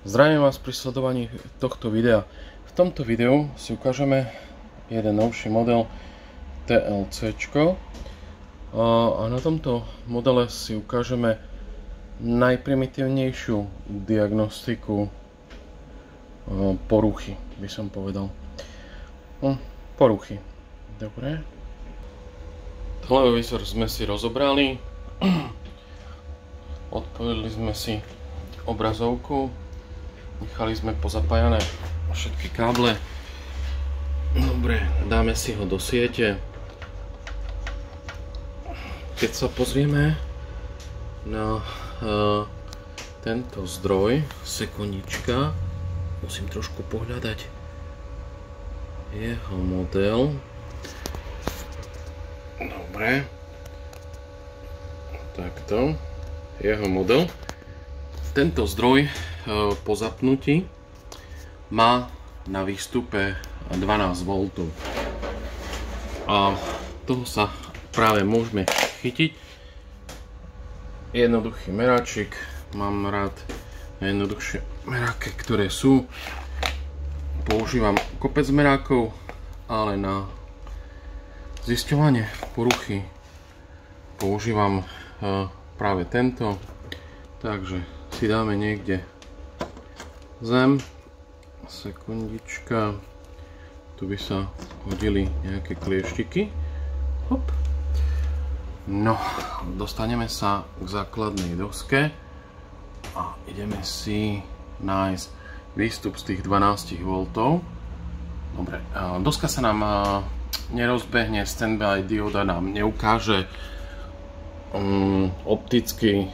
Zdravím vás pri sledovaní tohto videa. V tomto videu si ukážeme jeden novší model TLC. A na tomto modele si ukážeme najprimitívnejšiu diagnostiku poruchy, by som povedal. Poruchy. Dobre. Televízor sme si rozobrali. Odpojili sme si obrazovku. Nechali sme pozapájané všetky káble. Dobre, dáme si ho do siete. Keď sa pozrieme na tento zdroj, sekundička, musím trošku pohľadať jeho model. Dobre, takto, jeho model. Tento zdroj po zapnutí má na výstupe 12 V. A toho sa práve môžeme chytiť. Jednoduchý meráčik. Mám rád jednoduchšie meráky, ktoré sú. Používam kopec merákov, ale na zisťovanie poruchy používam práve tento. Takže si dáme niekde zem, sekundička, tu by sa hodili nejaké klieštiky, hop. No, dostaneme sa k základnej doske a ideme si nájsť výstup z tých 12 V. Dobre, doska sa nám nerozbehne, standby dioda nám neukáže optický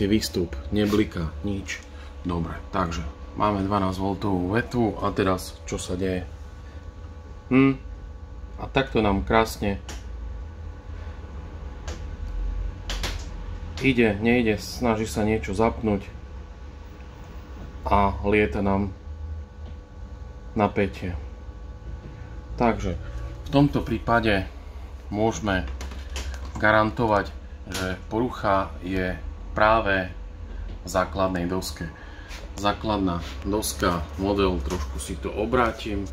výstup, nebliká nič. Dobre, takže máme 12 V vetvu a teraz čo sa deje? A takto nám krásne ide, nejde, snaží sa niečo zapnúť a lieta nám napätie. Takže v tomto prípade môžeme garantovať, že porucha je práve v základnej doske. Základná doska, model, trošku si to obrátim,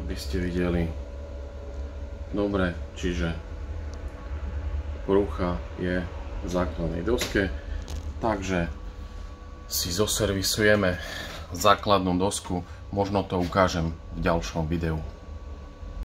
aby ste videli. Dobre, čiže porucha je v základnej doske, takže si zoservisujeme základnú dosku, možno to ukážem v ďalšom videu.